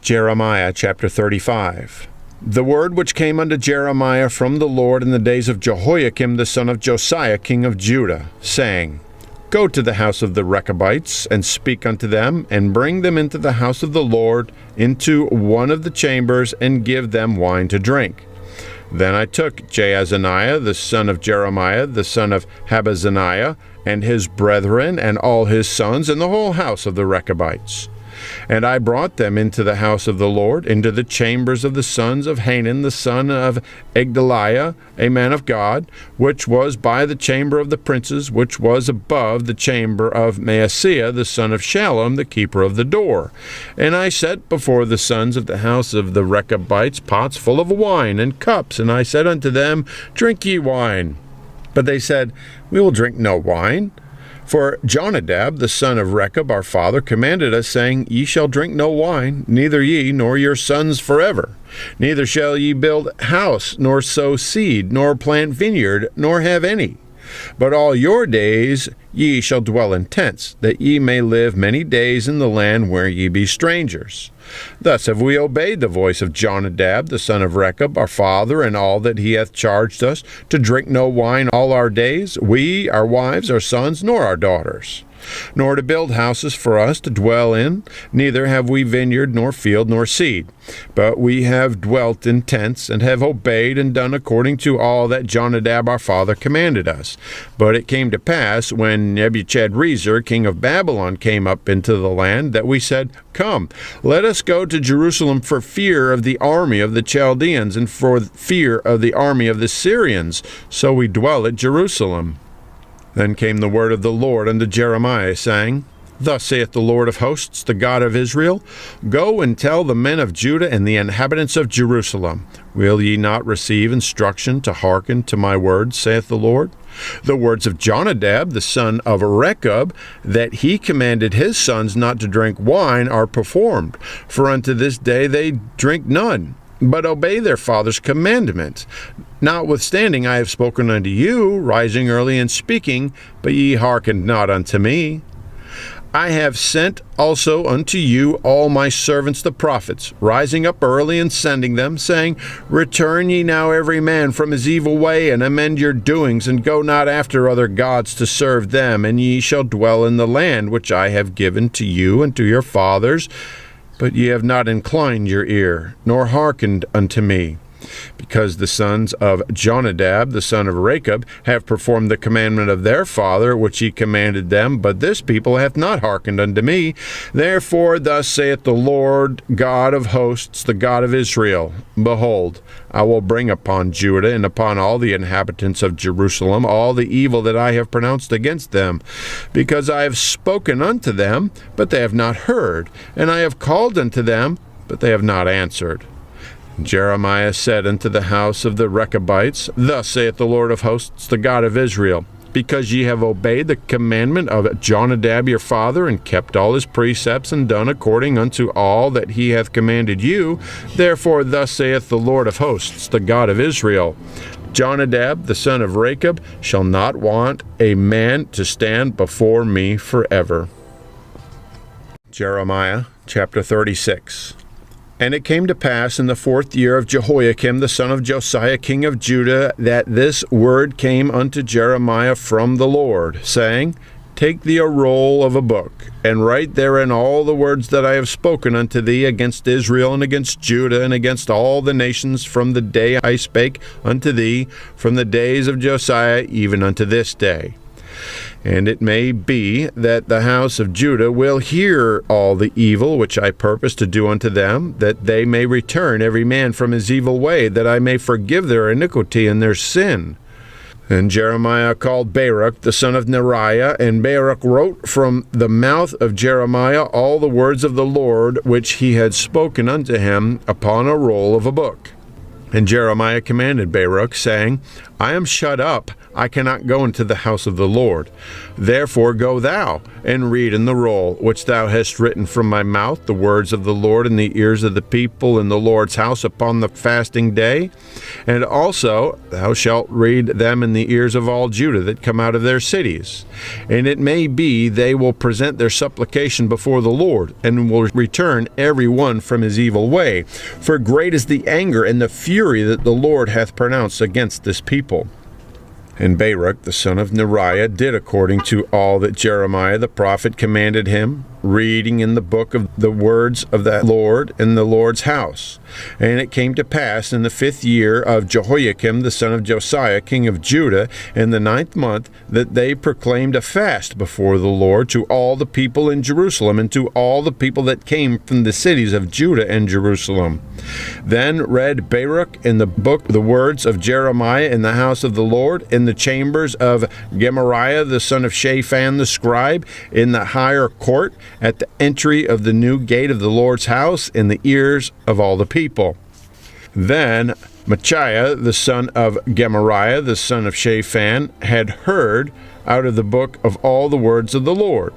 Jeremiah chapter 35. The word which came unto Jeremiah from the Lord in the days of Jehoiakim the son of Josiah king of Judah, saying, Go to the house of the Rechabites, and speak unto them, and bring them into the house of the Lord, into one of the chambers, and give them wine to drink. Then I took Jaazaniah the son of Jeremiah, the son of Habaziniah, and his brethren, and all his sons, and the whole house of the Rechabites. And I brought them into the house of the Lord, into the chambers of the sons of Hanan the son of Igdaliah, a man of God, which was by the chamber of the princes, which was above the chamber of Maaseiah the son of Shallum, the keeper of the door. And I set before the sons of the house of the Rechabites pots full of wine and cups, and I said unto them, Drink ye wine. But they said, We will drink no wine. For Jonadab, the son of Rechab, our father, commanded us, saying, Ye shall drink no wine, neither ye nor your sons forever. Neither shall ye build house, nor sow seed, nor plant vineyard, nor have any. But all your days ye shall dwell in tents, that ye may live many days in the land where ye be strangers. Thus have we obeyed the voice of Jonadab, the son of Rechab, our father, and all that he hath charged us, to drink no wine all our days, we, our wives, our sons, nor our daughters. Nor to build houses for us to dwell in, neither have we vineyard, nor field, nor seed. But we have dwelt in tents, and have obeyed and done according to all that Jonadab our father commanded us. But it came to pass, when Nebuchadrezzar king of Babylon came up into the land, that we said, Come, let us go to Jerusalem for fear of the army of the Chaldeans, and for fear of the army of the Syrians. So we dwell at Jerusalem. Then came the word of the Lord unto Jeremiah, saying, Thus saith the Lord of hosts, the God of Israel, Go and tell the men of Judah and the inhabitants of Jerusalem, Will ye not receive instruction to hearken to my words, saith the Lord? The words of Jonadab, the son of Rechab, that he commanded his sons not to drink wine, are performed. For unto this day they drink none, but obey their father's commandment. Notwithstanding, I have spoken unto you, rising early and speaking, but ye hearkened not unto me. I have sent also unto you all my servants the prophets, rising up early and sending them, saying, Return ye now every man from his evil way, and amend your doings, and go not after other gods to serve them, and ye shall dwell in the land which I have given to you and to your fathers. But ye have not inclined your ear, nor hearkened unto me. Because the sons of Jonadab, the son of Rechab, have performed the commandment of their father, which he commanded them, but this people hath not hearkened unto me. Therefore thus saith the Lord God of hosts, the God of Israel, Behold, I will bring upon Judah and upon all the inhabitants of Jerusalem all the evil that I have pronounced against them, because I have spoken unto them, but they have not heard, and I have called unto them, but they have not answered. Jeremiah said unto the house of the Rechabites, Thus saith the Lord of hosts, the God of Israel, Because ye have obeyed the commandment of Jonadab your father, and kept all his precepts, and done according unto all that he hath commanded you, therefore thus saith the Lord of hosts, the God of Israel, Jonadab the son of Rechab shall not want a man to stand before me forever. Jeremiah chapter 36. And it came to pass in the 4th year of Jehoiakim the son of Josiah king of Judah, that this word came unto Jeremiah from the Lord, saying, Take thee a roll of a book, and write therein all the words that I have spoken unto thee against Israel, and against Judah, and against all the nations, from the day I spake unto thee, from the days of Josiah even unto this day. And it may be that the house of Judah will hear all the evil which I purpose to do unto them, that they may return every man from his evil way, that I may forgive their iniquity and their sin. And Jeremiah called Baruch the son of Neriah, and Baruch wrote from the mouth of Jeremiah all the words of the Lord which he had spoken unto him upon a roll of a book. And Jeremiah commanded Baruch, saying, I am shut up, I cannot go into the house of the Lord. Therefore go thou, and read in the roll, which thou hast written from my mouth, the words of the Lord in the ears of the people in the Lord's house upon the fasting day. And also thou shalt read them in the ears of all Judah that come out of their cities. And it may be they will present their supplication before the Lord, and will return every one from his evil way. For great is the anger and the fury that the Lord hath pronounced against this people. And Baruch the son of Neriah did according to all that Jeremiah the prophet commanded him, reading in the book of the words of the Lord in the Lord's house. And it came to pass in the 5th year of Jehoiakim the son of Josiah king of Judah, in the 9th month, that they proclaimed a fast before the Lord to all the people in Jerusalem, and to all the people that came from the cities of Judah and Jerusalem. Then read Baruch in the book the words of Jeremiah in the house of the Lord, in the chambers of Gemariah the son of Shaphan the scribe, in the higher court, at the entry of the new gate of the Lord's house, in the ears of all the people. Then Maaseiah the son of Gemariah the son of Shaphan had heard out of the book of all the words of the Lord.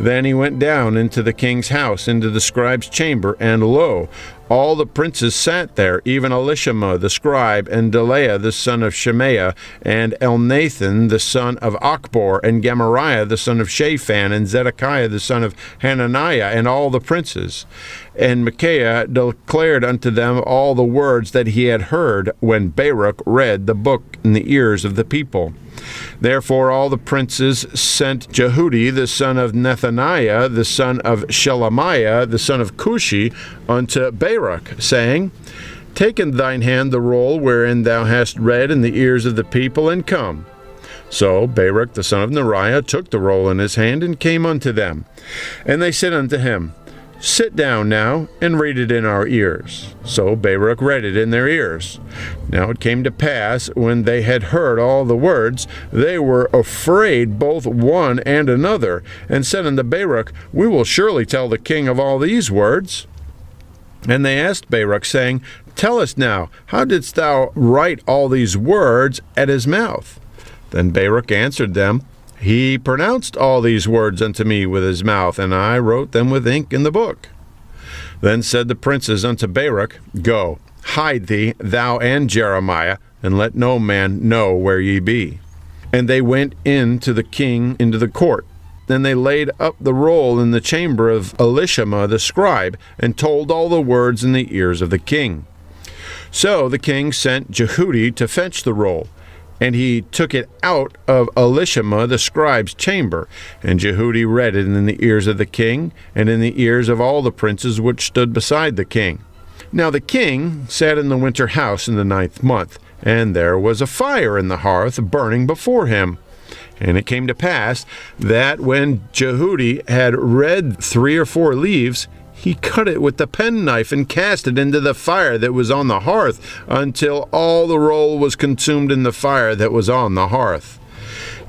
Then he went down into the king's house, into the scribe's chamber, and lo, all the princes sat there, even Elishama the scribe, and Delaiah the son of Shemaiah, and Elnathan the son of Achbor, and Gemariah the son of Shaphan, and Zedekiah the son of Hananiah, and all the princes. And Micaiah declared unto them all the words that he had heard, when Baruch read the book in the ears of the people. Therefore all the princes sent Jehudi the son of Nethaniah, the son of Shelemiah, the son of Cushi, unto Baruch, saying, Take in thine hand the roll wherein thou hast read in the ears of the people, and come. So Baruch the son of Neriah took the roll in his hand, and came unto them. And they said unto him, Sit down now, and read it in our ears. So Baruch read it in their ears. Now it came to pass, when they had heard all the words, they were afraid both one and another, and said unto Baruch, We will surely tell the king of all these words. And they asked Baruch, saying, Tell us now, how didst thou write all these words at his mouth? Then Baruch answered them, He pronounced all these words unto me with his mouth, and I wrote them with ink in the book. Then said the princes unto Baruch, Go, hide thee, thou and Jeremiah, and let no man know where ye be. And they went in to the king into the court. Then they laid up the roll in the chamber of Elishama the scribe, and told all the words in the ears of the king. So the king sent Jehudi to fetch the roll. And he took it out of Elishama the scribe's chamber, and Jehudi read it in the ears of the king, and in the ears of all the princes which stood beside the king. Now the king sat in the winter house in the 9th month, and there was a fire in the hearth burning before him. And it came to pass that when Jehudi had read 3 or 4 leaves, he cut it with the penknife, and cast it into the fire that was on the hearth, until all the roll was consumed in the fire that was on the hearth.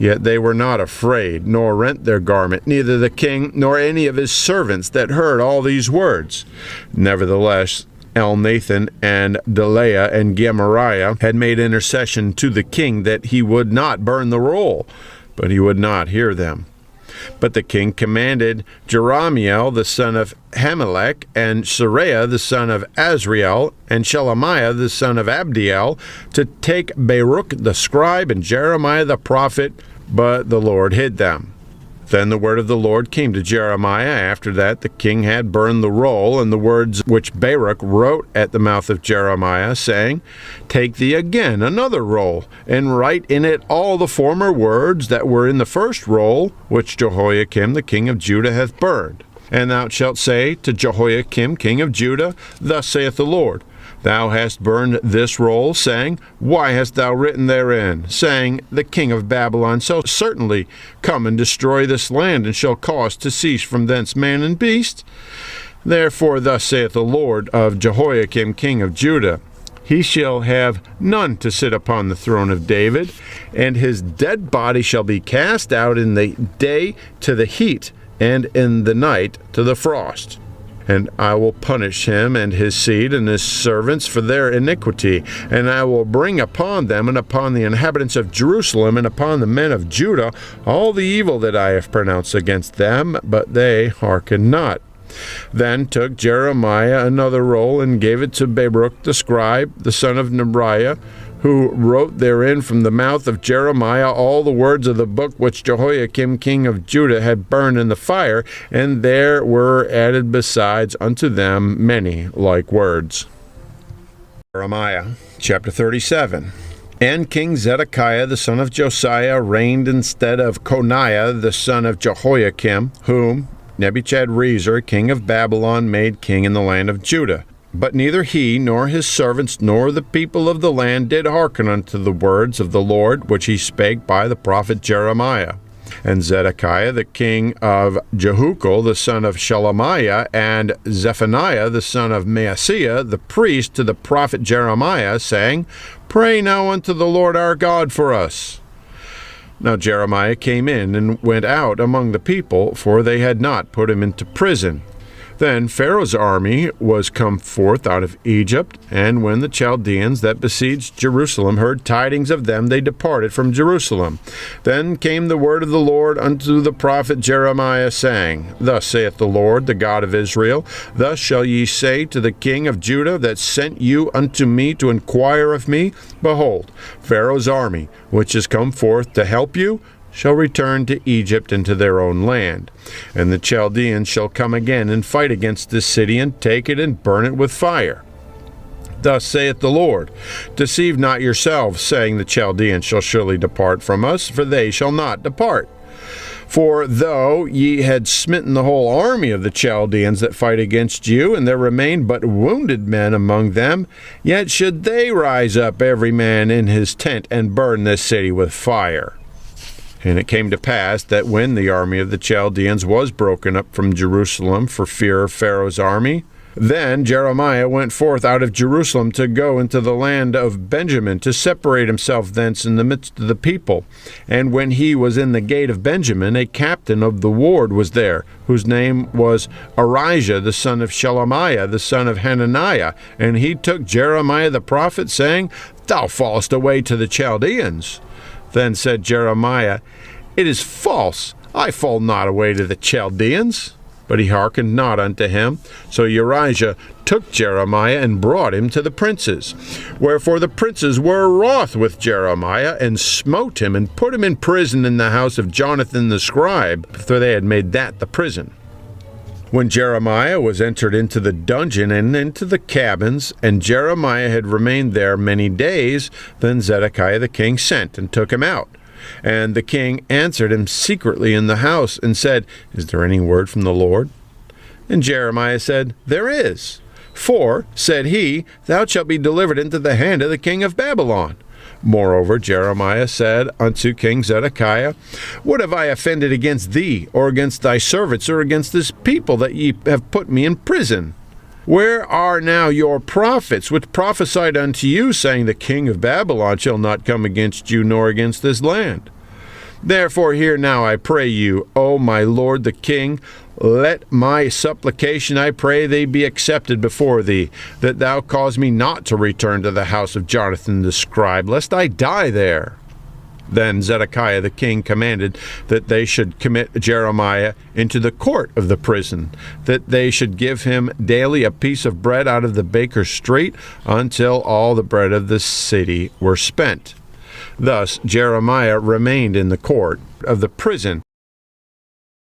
Yet they were not afraid, nor rent their garment, neither the king nor any of his servants that heard all these words. Nevertheless, Elnathan and Delaiah and Gemariah had made intercession to the king that he would not burn the roll, but he would not hear them. But the king commanded Jerahmeel the son of Hamelech, and Seraiah the son of Azriel, and Shelemiah the son of Abdiel, to take Baruch the scribe and Jeremiah the prophet, but the Lord hid them. Then the word of the Lord came to Jeremiah after that the king had burned the roll, and the words which Baruch wrote at the mouth of Jeremiah, saying, Take thee again another roll, and write in it all the former words that were in the first roll, which Jehoiakim the king of Judah hath burned. And thou shalt say to Jehoiakim king of Judah, Thus saith the Lord, Thou hast burned this roll, saying, Why hast thou written therein, saying, The king of Babylon shall certainly come and destroy this land, and shall cause to cease from thence man and beast? Therefore thus saith the Lord of Jehoiakim king of Judah, He shall have none to sit upon the throne of David, and his dead body shall be cast out in the day to the heat, and in the night to the frost. and I will punish him and his seed and his servants for their iniquity, and I will bring upon them and upon the inhabitants of Jerusalem and upon the men of Judah all the evil that I have pronounced against them, but they hearkened not. Then took Jeremiah another roll and gave it to Baruch the scribe, the son of Neriah, who wrote therein from the mouth of Jeremiah all the words of the book which Jehoiakim king of Judah had burned in the fire, and there were added besides unto them many like words. Jeremiah chapter 37. And King Zedekiah the son of Josiah reigned instead of Coniah the son of Jehoiakim, whom Nebuchadrezzar king of Babylon made king in the land of Judah. But neither he, nor his servants, nor the people of the land did hearken unto the words of the Lord, which he spake by the prophet Jeremiah. And Zedekiah the king of Jehucal the son of Shelemiah, and Zephaniah the son of Maaseiah the priest to the prophet Jeremiah, saying, Pray now unto the Lord our God for us. Now Jeremiah came in and went out among the people, for they had not put him into prison. Then Pharaoh's army was come forth out of Egypt, and when the Chaldeans that besieged Jerusalem heard tidings of them, they departed from Jerusalem. Then came the word of the Lord unto the prophet Jeremiah, saying, Thus saith the Lord, the God of Israel, Thus shall ye say to the king of Judah that sent you unto me to inquire of me, Behold, Pharaoh's army, which is come forth to help you, shall return to Egypt and to their own land. And the Chaldeans shall come again and fight against this city, and take it and burn it with fire. Thus saith the Lord, Deceive not yourselves, saying, The Chaldeans shall surely depart from us, for they shall not depart. For though ye had smitten the whole army of the Chaldeans that fight against you, and there remain but wounded men among them, yet should they rise up every man in his tent, and burn this city with fire. And it came to pass that when the army of the Chaldeans was broken up from Jerusalem for fear of Pharaoh's army, then Jeremiah went forth out of Jerusalem to go into the land of Benjamin, to separate himself thence in the midst of the people. And when he was in the gate of Benjamin, a captain of the ward was there, whose name was Arijah, the son of Shelemiah, the son of Hananiah. And he took Jeremiah the prophet, saying, Thou fallest away to the Chaldeans. Then said Jeremiah, It is false, I fall not away to the Chaldeans. But he hearkened not unto him. So Arijah took Jeremiah and brought him to the princes. Wherefore the princes were wroth with Jeremiah, and smote him, and put him in prison in the house of Jonathan the scribe, for they had made that the prison. When Jeremiah was entered into the dungeon and into the cabins, and Jeremiah had remained there many days, then Zedekiah the king sent and took him out. And the king answered him secretly in the house, and said, Is there any word from the Lord? And Jeremiah said, There is. For, said he, Thou shalt be delivered into the hand of the king of Babylon. Moreover, Jeremiah said unto King Zedekiah, What have I offended against thee, or against thy servants, or against this people, that ye have put me in prison? Where are now your prophets, which prophesied unto you, saying, The king of Babylon shall not come against you, nor against this land? Therefore hear now, I pray you, O my lord the king, let my supplication, I pray thee, be accepted before thee, that thou cause me not to return to the house of Jonathan the scribe, lest I die there. Then Zedekiah the king commanded that they should commit Jeremiah into the court of the prison, that they should give him daily a piece of bread out of the baker's street, until all the bread of the city were spent. Thus Jeremiah remained in the court of the prison